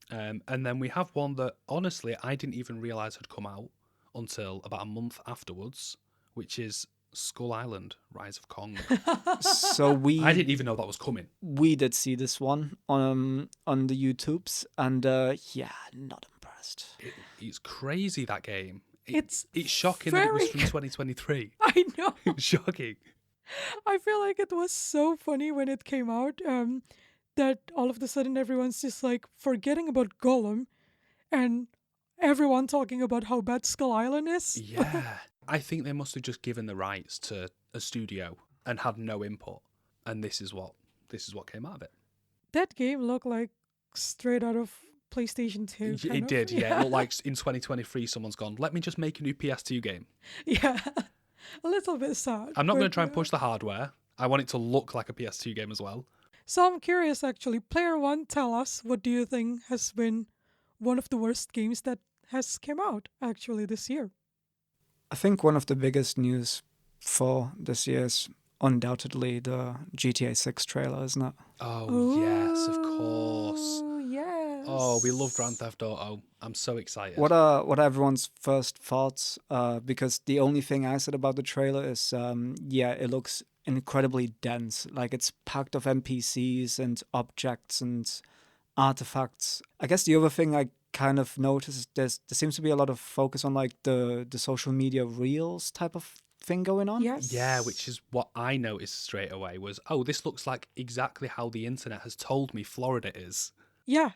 And then we have one that honestly I didn't even realise had come out until about a month afterwards, which is Skull Island: Rise of Kong. So I didn't even know that was coming. we did see this one on the YouTubes, and yeah, not impressed. It's crazy, that game. It's shocking that it was very- from 2023. I know. It was shocking. I feel like it was so funny when it came out that all of a sudden everyone's just like forgetting about Gollum and everyone talking about how bad Skull Island is. Yeah. I think they must have just given the rights to a studio and had no input. And this is what came out of it. That game looked like straight out of PlayStation 2. kind It of. did, yeah. It looked like in 2023 someone's gone, let me just make a new PS2 game. Yeah. A little bit sad. I'm not going to but, try and push the hardware. I want it to look like a PS2 game as well. So I'm curious actually. Player one, tell us, what do you think has been one of the worst games that has come out actually this year. I think one of the biggest news for this year is undoubtedly the GTA 6 trailer, isn't it? Oh, yes, of course. Oh, yes. Oh, we love Grand Theft Auto. I'm so excited. What are everyone's first thoughts? Because the only thing I said about the trailer is, it looks incredibly dense. Like it's packed of NPCs and objects and artifacts. I guess the other thing I kind of noticed is there seems to be a lot of focus on like the social media reels type of thing going on. Yes. Yeah, which is what I noticed straight away was, oh, this looks like exactly how the internet has told me Florida is. Yeah,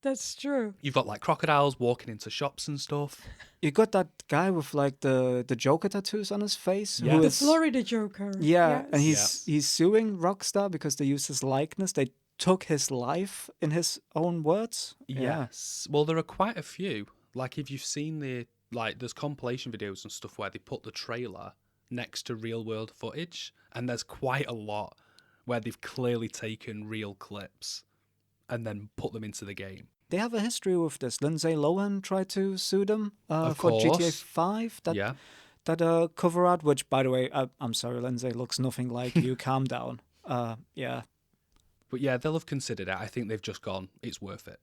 that's true. You've got like crocodiles walking into shops and stuff. You got that guy with like the Joker tattoos on his face. Yeah. Who The is, Florida Joker. yeah, and Yes. he's suing Rockstar because they used his likeness. They took his life in his own words. Yeah. Yes. Well, there are quite a few. Like if you've seen there's compilation videos and stuff where they put the trailer next to real world footage, and there's quite a lot where they've clearly taken real clips and then put them into the game. They have a history with this. Lindsay Lohan tried to sue them Of for GTA course. 5. Yeah. That cover art, which, by the way, I'm sorry, Lindsay, looks nothing like you. Calm down. Yeah. But yeah, they'll have considered it. I think they've just gone, it's worth it.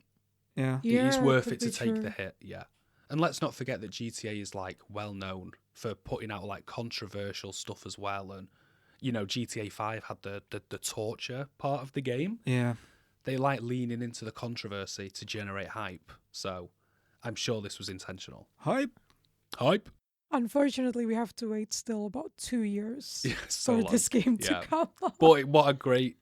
Yeah. Yeah, It's worth could it to be take true. the hit, yeah. And let's not forget that GTA is like well known for putting out like controversial stuff as well. And you know, GTA 5 had the torture part of the game. Yeah. They like leaning into the controversy to generate hype. So I'm sure this was intentional. Hype. Hype? Unfortunately, we have to wait still about 2 years Yeah, so for long. this game Yeah. to come out. But what a great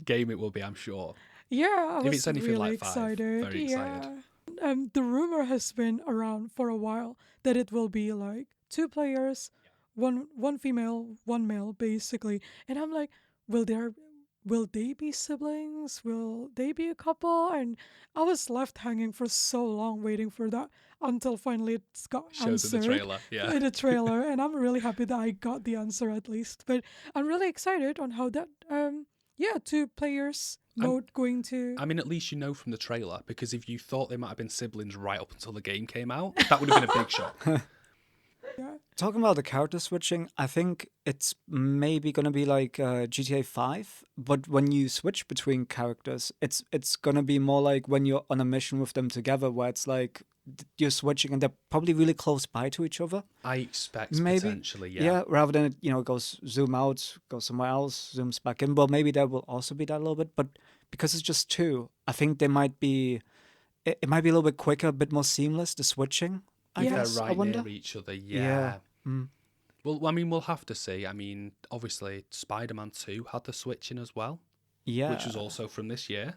game it will be, I'm sure. Yeah, I If was it's anything really like 5, excited. very excited. Yeah. The rumor has been around for a while that it will be like 2 players, one female, one male, basically. And I'm like, will they be siblings? Will they be a couple? And I was left hanging for so long waiting for that until finally it's got Shows in answered the trailer, yeah. in the trailer, and I'm really happy that I got the answer at least. But I'm really excited on how that 2 players mode going to. I mean, at least you know from the trailer, because if you thought they might have been siblings right up until the game came out, that would have been a big shock. Yeah. Talking about the character switching, I think it's maybe gonna be like GTA 5, but when you switch between characters, it's gonna be more like when you're on a mission with them together, where it's like you're switching and they're probably really close by to each other. I expect Maybe. potentially, yeah. Rather than it goes zoom out, goes somewhere else, zooms back in. Well, maybe there will also be that a little bit, but because it's just 2, I think they might be. It might be a little bit quicker, a bit more seamless, the switching. I Yeah. guess. They're I right wonder. near each other, Yeah. yeah. Mm. Well, I mean, we'll have to see. I mean, obviously, Spider-Man 2 had the switching as well, Yeah. which was also from this year.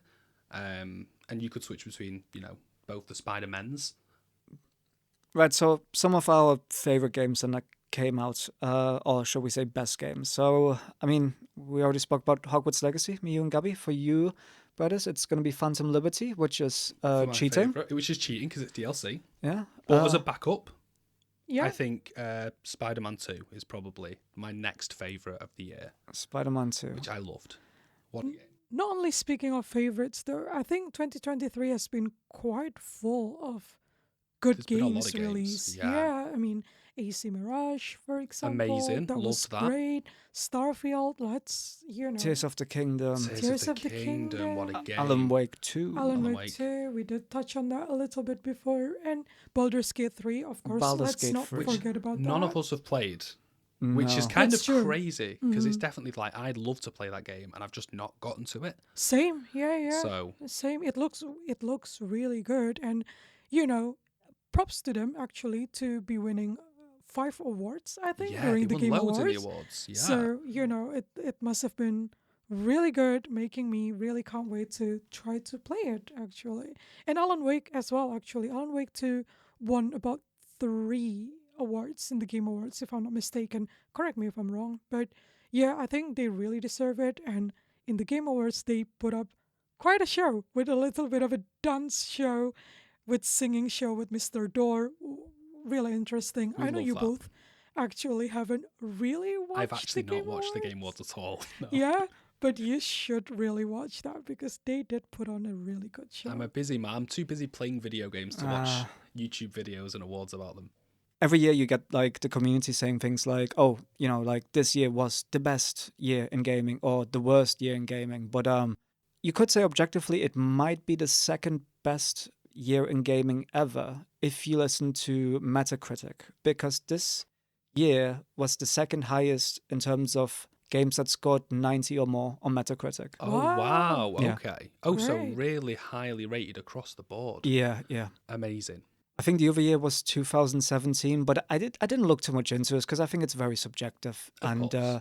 And you could switch between, both the Spider-Mans. Right, so some of our favorite games that came out, or should we say best games. So, I mean, we already spoke about Hogwarts Legacy, me, you, and Gabi. For you, brothers, it's going to be Phantom Liberty, which is For my cheating. favourite, which is cheating because it's DLC. Yeah. But as a backup, Yeah. I think Spider-Man 2 is probably my next favourite of the year, Spider-Man 2. which I loved. What a game. Not only speaking of favorites, though, I think 2023 has been quite full of good There's been a lot games of games, released. yeah. I mean, AC Mirage, for example. Amazing, That was loved that. great. Starfield, let's, Tears of the Kingdom. Tears of the Kingdom, what a game. Alan Wake 2. Alan Alan Wake Wake. 2, we did touch on that a little bit before. And Baldur's Gate 3, of course. Baldur's Let's Gate not 3. forget about None that. of us have played, which is No. kind That's of true. crazy because it's definitely like I'd love to play that game and I've just not gotten to it. Same, yeah. So Same. It looks really good, and props to them actually to be winning 5 awards. I think yeah, during they the won Game loads Awards. in the awards. Yeah, So it must have been really good, making me really can't wait to try to play it actually. And Alan Wake as well. Actually, Alan Wake 2 won about 3 awards in the Game Awards, if I'm not mistaken. Correct me if I'm wrong, but yeah, I think they really deserve it. And in the Game Awards, they put up quite a show with a little bit of a dance show, with singing show with Mr. Door. Really interesting. We I know love you that. both actually haven't really watched I've actually the Game not watched the Awards. Game Awards at all. No. Yeah, But you should really watch that because they did put on a really good show. I'm a busy man. I'm too busy playing video games to watch YouTube videos and awards about them. Every year you get like the community saying things like, oh, like this year was the best year in gaming or the worst year in gaming. But you could say objectively it might be the second best year in gaming ever if you listen to Metacritic, because this year was the second highest in terms of games that scored 90 or more on Metacritic. Oh, Wow. wow. Yeah. Okay. Oh, so Great. really highly rated across the board. Yeah, yeah. Amazing. I think the other year was 2017, but I didn't look too much into it because I think it's very subjective. Of And course.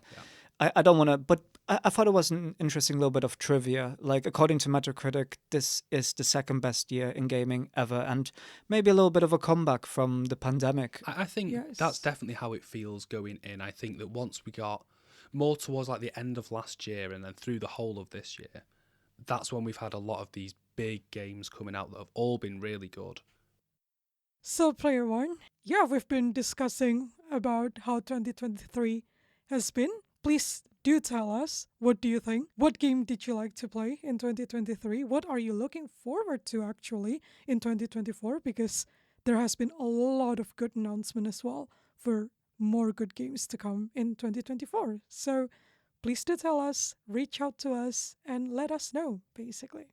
I don't want to, but I thought it was an interesting little bit of trivia. Like, according to Metacritic, this is the second best year in gaming ever, and maybe a little bit of a comeback from the pandemic. I think Yes. that's definitely how it feels going in. I think that once we got more towards like the end of last year and then through the whole of this year, that's when we've had a lot of these big games coming out that have all been really good. So, Player One, yeah, we've been discussing about how 2023 has been. Please do tell us, what do you think? What game did you like to play in 2023? What are you looking forward to actually in 2024? Because there has been a lot of good announcement as well for more good games to come in 2024. So please do tell us, reach out to us, and let us know, basically.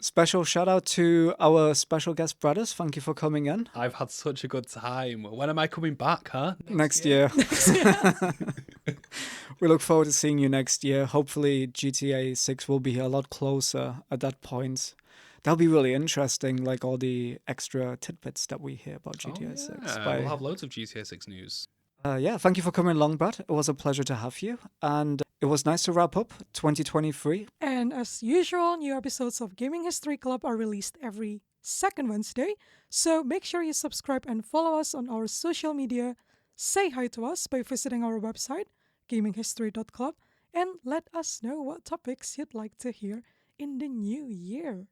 Special shout out to our special guest brothers. Thank you for coming in. I've had such a good time. When am I coming back, huh? Next year. We look forward to seeing you next year. Hopefully GTA 6 will be a lot closer at that point. That'll be really interesting, like all the extra tidbits that we hear about GTA 6. We'll have loads of GTA 6 news. Yeah, thank you for coming along, Brad. It was a pleasure to have you. And it was nice to wrap up 2023. And as usual, new episodes of Gaming History Club are released every second Wednesday. So make sure you subscribe and follow us on our social media. Say hi to us by visiting our website, gaminghistory.club, and let us know what topics you'd like to hear in the new year.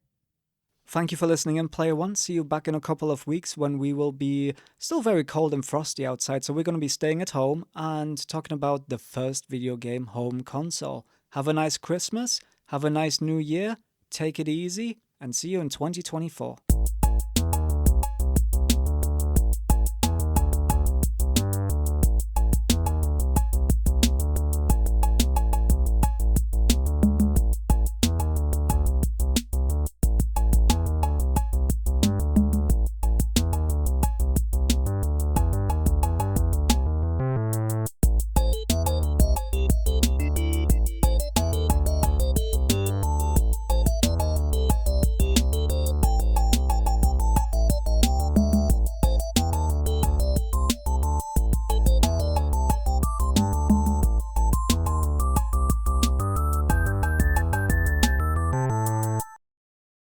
Thank you for listening in, Player One. See you back in a couple of weeks when we will be still very cold and frosty outside. So we're going to be staying at home and talking about the first video game home console. Have a nice Christmas. Have a nice new year. Take it easy and see you in 2024.